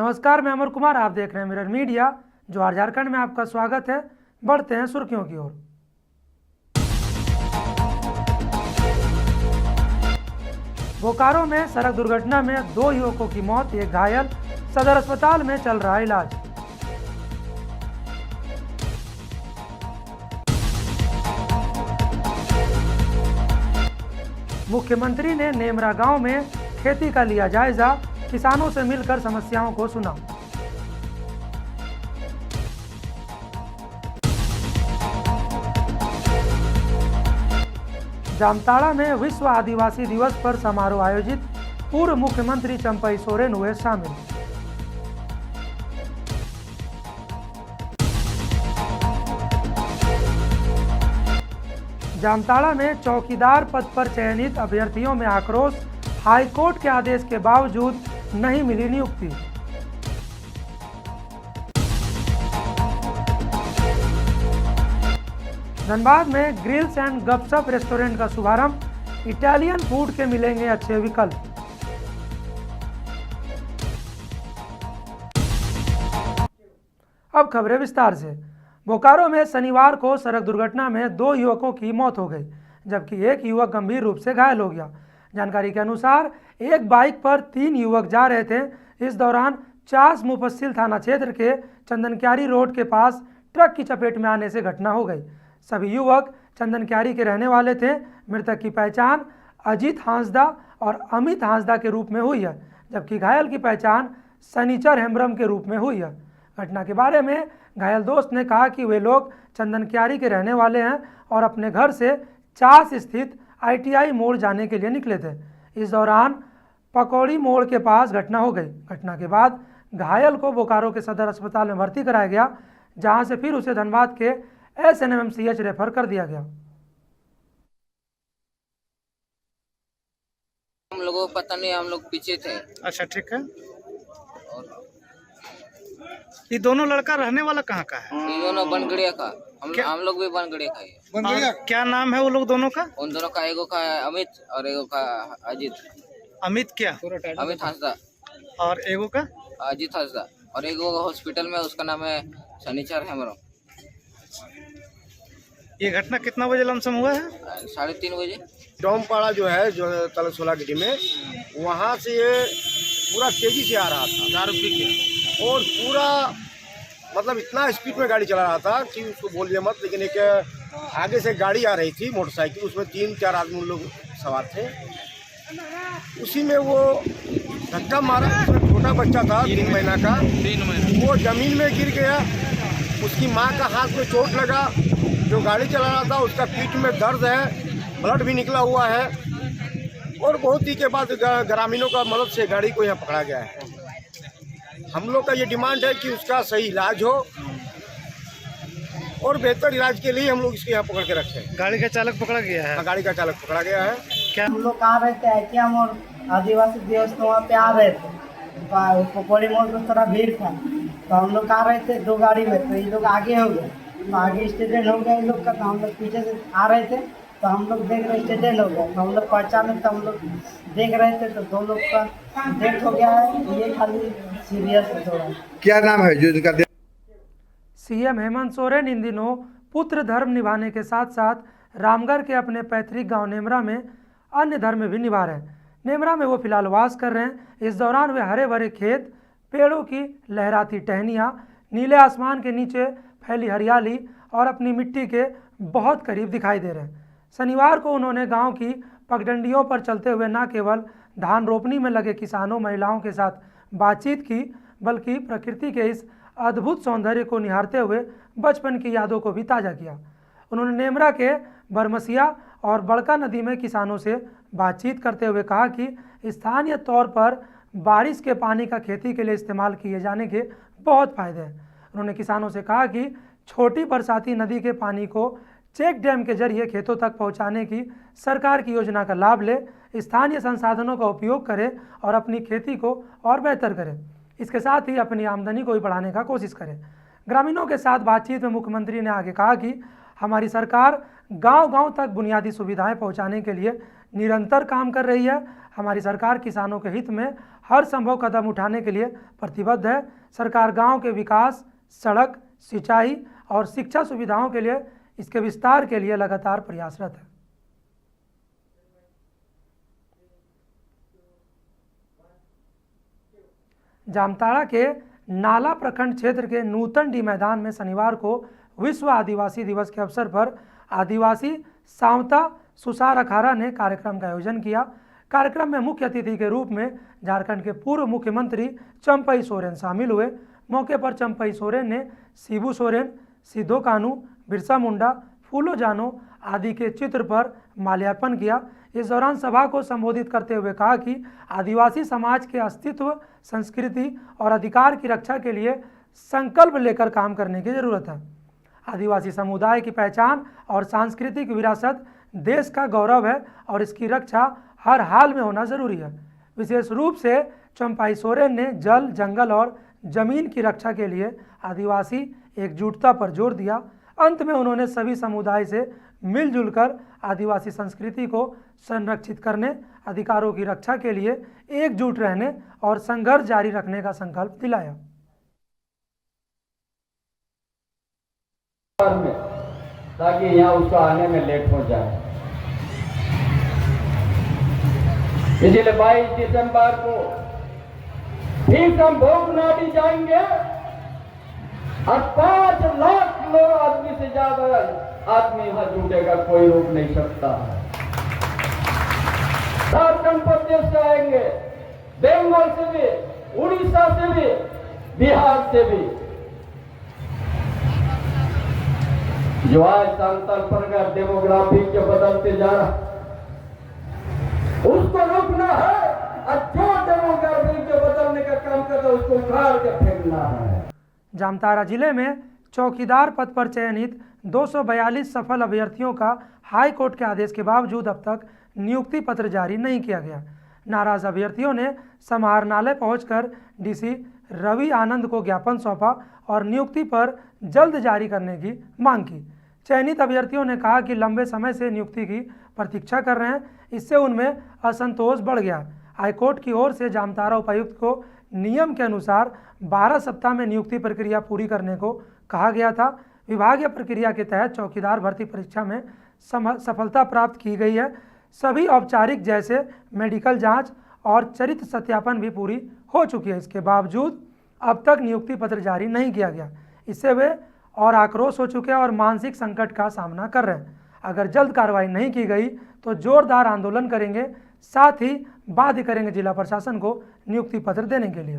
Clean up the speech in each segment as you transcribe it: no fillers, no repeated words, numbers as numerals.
नमस्कार, मैं अमर कुमार। आप देख रहे हैं मिरर मीडिया। जवाहर झारखंड में आपका स्वागत है। बढ़ते हैं सुर्खियों की ओर। बोकारो में सड़क दुर्घटना में 2 युवकों की मौत, 1 घायल, सदर अस्पताल में चल रहा इलाज। मुख्यमंत्री ने नेमरा गांव में खेती का लिया जायजा, किसानों से मिलकर समस्याओं को सुना। जामताड़ा में विश्व आदिवासी दिवस पर समारोह आयोजित, पूर्व मुख्यमंत्री चंपई सोरेन हुए शामिल। जामताड़ा में चौकीदार पद पर चयनित अभ्यर्थियों में आक्रोश, हाईकोर्ट के आदेश के बावजूद नहीं मिली नियुक्ति। धनबाद में ग्रिल्स एंड गपशप रेस्टोरेंट का शुभारंभ, इटालियन फूड के मिलेंगे अच्छे विकल्प। अब खबरें विस्तार से। बोकारो में शनिवार को सड़क दुर्घटना में 2 युवकों की मौत हो गई, जबकि 1 युवक गंभीर रूप से घायल हो गया। जानकारी के अनुसार एक बाइक पर 3 युवक जा रहे थे। इस दौरान चास मुफस्सिल थाना क्षेत्र के चंदनक्यारी रोड के पास ट्रक की चपेट में आने से घटना हो गई। सभी युवक चंदनक्यारी के रहने वाले थे। मृतक की पहचान अजीत हांसदा और अमित हांसदा के रूप में हुई है, जबकि घायल की पहचान सनीचर हेम्ब्रम के रूप में हुई है। घटना के बारे में घायल दोस्त ने कहा कि वे लोग चंदनक्यारी के रहने वाले हैं और अपने घर से चास स्थित ITI मोड़ जाने के लिए निकले थे। इस दौरान पकौड़ी मोड़ के पास घटना हो गई। घटना के बाद घायल को बोकारो के सदर अस्पताल में भर्ती कराया गया, जहां से फिर उसे धनबाद के SNMMCH रेफर कर दिया गया। हम लोगों को पता नहीं, हम लोग पीछे थे। अच्छा, ठीक है। और ये दोनों लड़का रहने वाला कहाँ का है? ये दोनों बनगड़िया का, हम लोग भी बनगड़िया का ही है। क्या नाम है वो लोग दोनों का? उन दोनों का एगो का अमित और एगो का अजीत। अमित क्या? अमित हांसदा और एगो का अजीत हांसदा, और एगो हॉस्पिटल में उसका नाम है सनीचर हेम्ब्रम। ये घटना कितना बजे लमसम हुआ है? 3:30 बजे। डोमपाड़ा जो है, जो तलसोला गिटी में, वहाँ से ये पूरा तेजी से आ रहा था, दारू पी के, और पूरा मतलब इतना स्पीड में गाड़ी चला रहा था कि उसको बोलिए मत। लेकिन एक आगे से गाड़ी आ रही थी मोटरसाइकिल, उसमें 3-4 आदमी लोग सवार थे। उसी में वो धक्का मारा। उसमें छोटा बच्चा था 3 महीना का, वो जमीन में गिर गया। उसकी माँ का हाथ में चोट लगा। जो गाड़ी चला रहा था उसका पीठ में दर्द है, ब्लड भी निकला हुआ है, और बहुत ही के बाद ग्रामीणों का मदद से गाड़ी को यहाँ पकड़ा गया है। हम लोग का ये डिमांड है कि उसका सही इलाज हो, और बेहतर इलाज के लिए हम लोग इसको यहाँ पकड़ के रखे हैं। गाड़ी का चालक पकड़ा गया है? गाड़ी का चालक पकड़ा गया है। क्या हम लोग आ रहे थे ITI मोड़ आदिवासी दिवस, वहाँ पे आ रहे थे। पकौड़ी मोड़ पर थोड़ा भीड़ था, तो हम लोग आ रहे थे 2 गाड़ी में, तो ये लोग आगे हो गए, तो आगे एक्सीडेंट हो गया इन लोग का। तो हम लोग पीछे से आ रहे थे, तो हम लोग देख रहे एक्सीडेंट हो गया, तो हम लोग पहचाने, तो हम लोग देख रहे थे, तो 2 लोग का डेथ हो गया है। ये खाली सीरियस है थोड़ा। क्या नाम है जो इनका? CM हेमंत सोरेन इन दिनों पुत्र धर्म निभाने के साथ साथ रामगढ़ के अपने पैतृक गांव नेमरा में अन्य धर्म भी निभा रहे हैं। नेमरा में वो फिलहाल वास कर रहे हैं। इस दौरान वे हरे भरे खेत, पेड़ों की लहराती टहनियाँ, नीले आसमान के नीचे फैली हरियाली और अपनी मिट्टी के बहुत करीब दिखाई दे रहे हैं। शनिवार को उन्होंने गांव की पगडंडियों पर चलते हुए न केवल धान रोपनी में लगे किसानों, महिलाओं के साथ बातचीत की, बल्कि प्रकृति के इस अद्भुत सौंदर्य को निहारते हुए बचपन की यादों को भी ताज़ा किया। उन्होंने नेमरा के बरमसिया और बड़का नदी में किसानों से बातचीत करते हुए कहा कि स्थानीय तौर पर बारिश के पानी का खेती के लिए इस्तेमाल किए जाने के बहुत फ़ायदे हैं। उन्होंने किसानों से कहा कि छोटी बरसाती नदी के पानी को चेक डैम के जरिए खेतों तक पहुंचाने की सरकार की योजना का लाभ ले, स्थानीय संसाधनों का उपयोग करें और अपनी खेती को और बेहतर करें। इसके साथ ही अपनी आमदनी को भी बढ़ाने का कोशिश करें। ग्रामीणों के साथ बातचीत में मुख्यमंत्री ने आगे कहा कि हमारी सरकार गांव-गांव तक बुनियादी सुविधाएं पहुंचाने के लिए निरंतर काम कर रही है। हमारी सरकार किसानों के हित में हर संभव कदम उठाने के लिए प्रतिबद्ध है। सरकार गांव के विकास, सड़क, सिंचाई और शिक्षा सुविधाओं के लिए, इसके विस्तार के लिए लगातार प्रयासरत है। जामताड़ा के नाला प्रखंड क्षेत्र के नूतन डी मैदान में शनिवार को विश्व आदिवासी दिवस के अवसर पर आदिवासी सावता सुसार अखाड़ा ने कार्यक्रम का आयोजन किया। कार्यक्रम में मुख्य अतिथि के रूप में झारखंड के पूर्व मुख्यमंत्री चंपई सोरेन शामिल हुए। मौके पर चंपई सोरेन ने शिबू सोरेन, सिद्धो कानू, बिरसा मुंडा, फूलो जानो आदि के चित्र पर माल्यार्पण किया। इस दौरान सभा को संबोधित करते हुए कहा कि आदिवासी समाज के अस्तित्व, संस्कृति और अधिकार की रक्षा के लिए संकल्प लेकर काम करने की जरूरत है। आदिवासी समुदाय की पहचान और सांस्कृतिक विरासत देश का गौरव है और इसकी रक्षा हर हाल में होना जरूरी है। विशेष रूप से चंपाई सोरेन ने जल, जंगल और जमीन की रक्षा के लिए आदिवासी एकजुटता पर जोर दिया। अंत में उन्होंने सभी समुदाय से मिलजुल कर आदिवासी संस्कृति को संरक्षित करने, अधिकारों की रक्षा के लिए एकजुट रहने और संघर्ष जारी रखने का संकल्प दिलाया। ताकि यहाँ उसका आने में लेट हो जाए। इसलिए 22 दिसंबर को फिर हम भोगनाडी जाएंगे और 5 लाख लोग आदमी से ज्यादा आदमी यहाँ जुटेगा, कोई रोक नहीं सकता। झारखंड प्रदेश से आएंगे, बंगाल से भी, उड़ीसा से भी, बिहार से भी। जो आज सांताल परगना डेमोग्राफी के बदलते जा रहा उसको रोकना है और जो डेमोग्राफी के बदलने का काम कर रहा है उसको उखाड़ के फेंकना है। जामताड़ा जिले में चौकीदार पद पर चयनित 242 सफल अभ्यर्थियों का हाई कोर्ट के आदेश के बावजूद अब तक नियुक्ति पत्र जारी नहीं किया गया। नाराज अभ्यर्थियों ने समाहरणालय पहुंचकर डीसी रवि आनंद को ज्ञापन सौंपा और नियुक्ति पर जल्द जारी करने की मांग की। चयनित अभ्यर्थियों ने कहा कि लंबे समय से नियुक्ति की प्रतीक्षा कर रहे हैं, इससे उनमें असंतोष बढ़ गया। हाईकोर्ट की ओर से जामताड़ा उपायुक्त को नियम के अनुसार 12 सप्ताह में नियुक्ति प्रक्रिया पूरी करने को कहा गया था। विभागीय प्रक्रिया के तहत चौकीदार भर्ती परीक्षा में सफलता प्राप्त की गई है। सभी औपचारिक जैसे मेडिकल जांच और चरित्र सत्यापन भी पूरी हो चुकी है। इसके बावजूद अब तक नियुक्ति पत्र जारी नहीं किया गया। इससे वे और आक्रोश हो चुके हैं और मानसिक संकट का सामना कर रहे हैं। अगर जल्द कार्रवाई नहीं की गई तो जोरदार आंदोलन करेंगे, साथ ही बाध्य करेंगे जिला प्रशासन को नियुक्ति पत्र देने के लिए।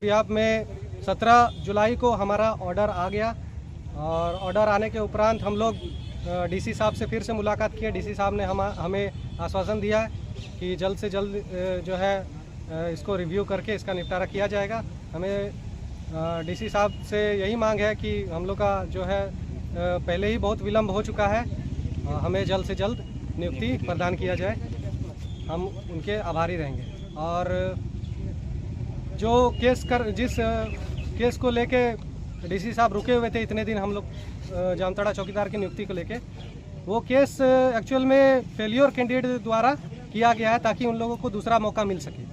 पंजाब में 17 जुलाई को हमारा ऑर्डर आ गया और ऑर्डर आने के उपरांत हम लोग डीसी साहब से फिर से मुलाकात किए। डीसी साहब ने हमें आश्वासन दिया है कि जल्द से जल्द जो है इसको रिव्यू करके इसका निपटारा किया जाएगा। हमें डीसी साहब से यही मांग है कि हम लोग का जो है पहले ही बहुत विलम्ब हो चुका है, हमें जल्द से जल्द नियुक्ति प्रदान किया जाए। हम उनके आभारी रहेंगे। और जो जिस केस को लेके डीसी साहब रुके हुए थे इतने दिन हम लोग जामताड़ा चौकीदार की नियुक्ति को लेके, वो केस एक्चुअल में फेलियर कैंडिडेट द्वारा किया गया है ताकि उन लोगों को दूसरा मौका मिल सके।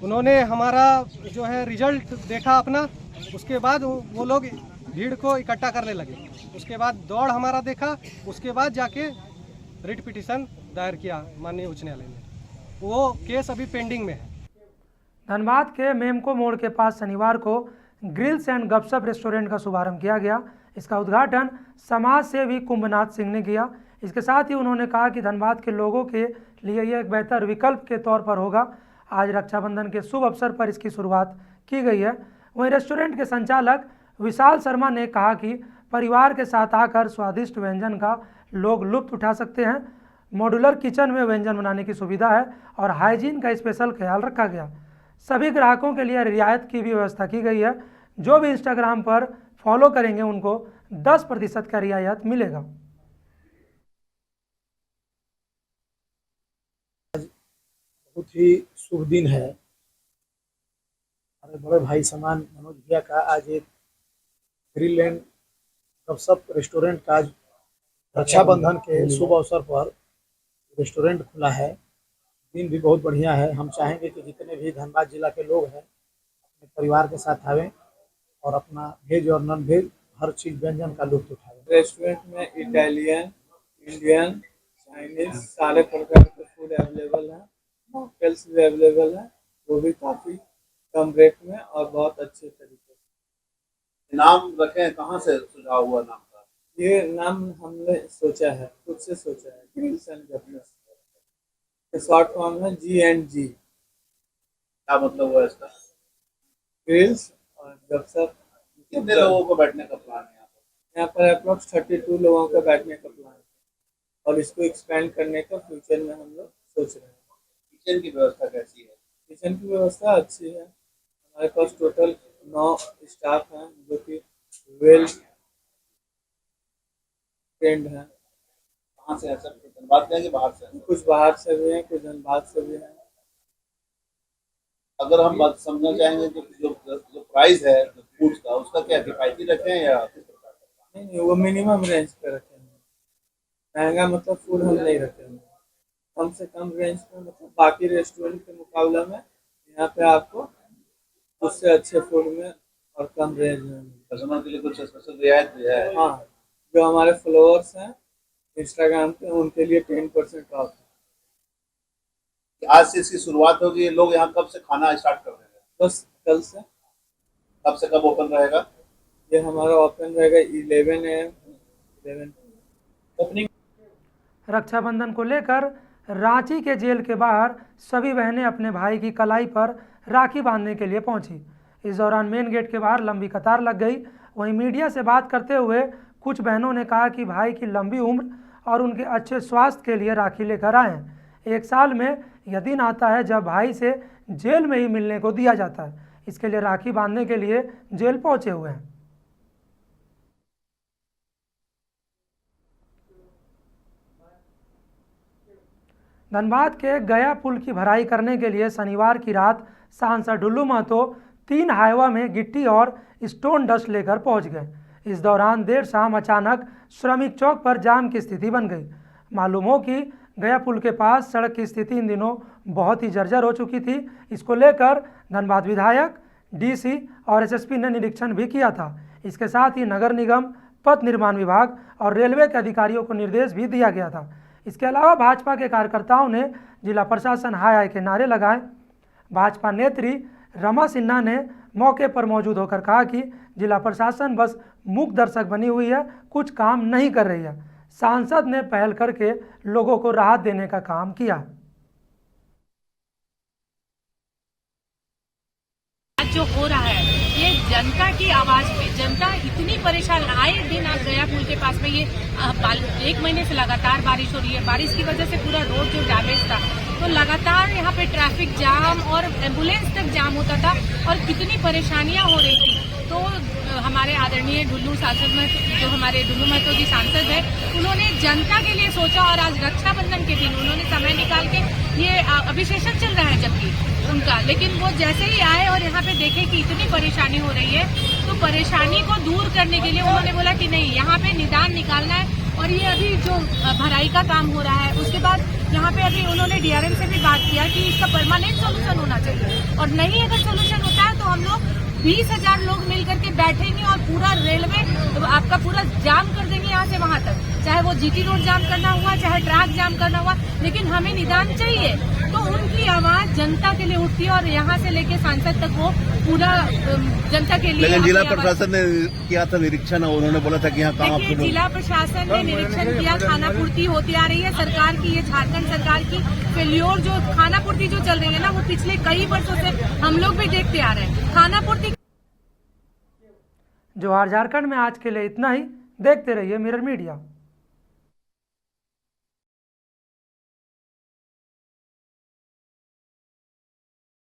उन्होंने हमारा जो है रिजल्ट देखा अपना, उसके बाद वो लोग भीड़ को इकट्ठा करने लगे। उसके बाद दौड़ हमारा देखा, उसके बाद जाके रिट पिटीशन दायर किया माननीय उच्च न्यायालय में। वो केस अभी पेंडिंग में है। धनबाद के मेमको मोड़ के पास शनिवार को ग्रिल्स एंड गपशप रेस्टोरेंट का शुभारंभ किया गया। इसका उद्घाटन समाज सेवी कुंभनाथ सिंह ने किया। इसके साथ ही उन्होंने कहा कि धनबाद के लोगों के लिए यह एक बेहतर विकल्प के तौर पर होगा। आज रक्षाबंधन के शुभ अवसर पर इसकी शुरुआत की गई है। वहीं रेस्टोरेंट के संचालक विशाल शर्मा ने कहा कि परिवार के साथ आकर स्वादिष्ट व्यंजन का लोग लुत्फ उठा सकते हैं। मॉड्यूलर किचन में व्यंजन बनाने की सुविधा है और हाइजीन का स्पेशल ख्याल रखा गया। सभी ग्राहकों के लिए रियायत की भी व्यवस्था की गई है। जो भी इंस्टाग्राम पर फॉलो करेंगे उनको 10% का रियायत मिलेगा। बहुत ही शुभ दिन है। हमारे बड़े भाई समान मनोज भैया का आज एक ग्रीनलैंड गपशप रेस्टोरेंट का आज रक्षाबंधन के शुभ अवसर पर रेस्टोरेंट खुला है। दिन भी बहुत बढ़िया है। हम चाहेंगे कि जितने भी धनबाद जिला के लोग हैं अपने परिवार के साथ आवें और अपना वेज और नॉन वेज हर चीज व्यंजन का लुत्फ उठाएं। रेस्टोरेंट में इटालियन, इंडियन, चाइनीज सारे प्रकार के फूड अवेलेबल है। मॉकटेल्स भी अवेलेबल है, वो भी काफ़ी कम रेट में और बहुत अच्छे तरीके से। नाम रखें, कहाँ से सुझाव हुआ नाम का? ये नाम हमने सोचा है, खुद से सोचा है, ग्रिल्स एंड गपशप। शॉर्ट फॉर्म है GNG। क्या मतलब हुआ इसका? ग्रिल्स और गपशप। कितने लोगों को बैठने का प्लान है यहाँ पर अप्रोक्स 32 लोगों का बैठने का प्लान है और इसको एक्सपेंड करने का फ्यूचर में हम लोग सोच रहे हैं। किचन की व्यवस्था कैसी है? किचन की व्यवस्था अच्छी है। हमारे पास टोटल 9 स्टाफ हैं जो कि वेल ट्रेंड हैं। कहाँ से है सर? धनबाद से हैं कि बाहर से हैं? कुछ बाहर से भी हैं, कुछ धनबाद से भी हैं। अगर हम बात समझना चाहेंगे तो जो प्राइस है फूड का, उसका क्या किफायती रखें या किस प्रकार का? नहीं, वो मिनिमम रेंज पे रखेंगे। महंगा मतलब फूड हम नहीं रखेंगे, कम से कम रेंज पे। मतलब बाकी रेस्टोरेंट के मुकाबले में यहाँ पे आपको उससे अच्छे फूड में और कम रेंज में। कस्टमर के लिए कुछ स्पेशल रियायत भी है? हाँ, जो हमारे फॉलोअर्स हैं इंस्टाग्राम पे उनके लिए 10% ऑफ। आज से इसकी शुरुआत होगी। लोग यहाँ कब से खाना स्टार्ट कर रहे हैं? बस कल से। कब से कब ओपन रहेगा? ये हमारा ओपन रहेगा 11 AM 11 ओपनिंग। रक्षाबंधन को लेकर रांची के जेल के बाहर सभी बहनें अपने भाई की कलाई पर राखी बांधने के लिए पहुंची। इस दौरान मेन गेट के बाहर लंबी कतार लग गई। वहीं मीडिया से बात करते हुए कुछ बहनों ने कहा कि भाई की लंबी उम्र और उनके अच्छे स्वास्थ्य के लिए राखी लेकर आए हैं। 1 साल में यह दिन आता है जब भाई से जेल में ही मिलने को दिया जाता है। इसके लिए राखी बांधने के लिए जेल पहुंचे हुए हैं। धनबाद के गया पुल की भराई करने के लिए शनिवार की रात सांसद ढुल्लू महतो 3 हाईवा में गिट्टी और स्टोन डस्ट लेकर पहुंच गए। इस दौरान देर शाम अचानक श्रमिक चौक पर जाम की स्थिति बन गई। मालूम हो कि गया पुल के पास सड़क की स्थिति इन दिनों बहुत ही जर्जर हो चुकी थी। इसको लेकर धनबाद विधायक, DC और SSP ने निरीक्षण भी किया था। इसके साथ ही नगर निगम, पथ निर्माण विभाग और रेलवे के अधिकारियों को निर्देश भी दिया गया था। इसके अलावा भाजपा के कार्यकर्ताओं ने जिला प्रशासन हाय हाय के नारे लगाए। भाजपा नेत्री रमा सिन्हा ने मौके पर मौजूद होकर कहा कि जिला प्रशासन बस मूक दर्शक बनी हुई है, कुछ काम नहीं कर रही है। सांसद ने पहल करके लोगों को राहत देने का काम किया। जो हो रहा है ये जनता की आवाज पे, जनता इतनी परेशान। आए दिन आप गया पुल के पास में ये 1 महीने से लगातार बारिश हो रही है। बारिश की वजह से पूरा रोड जो डैमेज था, तो लगातार यहाँ पे ट्रैफिक जाम और एम्बुलेंस तक जाम होता था और कितनी परेशानियां हो रही थी। तो हमारे आदरणीय ढुल्लू सांसद में जो हमारे ढुल्लू महतो जी सांसद है, उन्होंने जनता के लिए सोचा और आज रक्षाबंधन के दिन उन्होंने समय निकाल के ये अभिषेचन चल रहा है जबकि उनका, लेकिन वो जैसे ही आए और यहाँ पे देखे कि इतनी परेशानी हो रही है तो परेशानी को दूर करने के लिए उन्होंने बोला कि नहीं, यहाँ पे निदान निकालना है। और ये अभी जो भराई का काम हो रहा है उसके बाद यहाँ पे अभी उन्होंने DRM से भी बात किया कि इसका परमानेंट सोल्यूशन होना चाहिए और नहीं अगर सोल्यूशन होता है तो हम लोग 20,000 लोग मिल करके बैठेंगे और पूरा रेलवे आपका पूरा जाम कर देंगे यहाँ से वहाँ तक, चाहे वो GT रोड जाम करना हुआ, चाहे ट्रैक जाम करना हुआ, लेकिन हमें निदान चाहिए। तो उनकी आवाज जनता के लिए उठती है और यहाँ से लेके सांसद तक वो पूरा जनता के लिए। लेकिन जिला प्रशासन ने किया था निरीक्षण और उन्होंने बोला था कि यहाँ काम देखिए, जिला प्रशासन ने निरीक्षण किया, खानापूर्ति होती आ रही है सरकार की, ये झारखंड सरकार की फेल्योर जो खानापूर्ति जो चल रही है ना, वो पिछले कई वर्षों से हम लोग भी देखते आ रहे हैं। खानापूर्ति जोहार झारखंड में आज के लिए इतना ही। देखते रहिए मिरर मीडिया।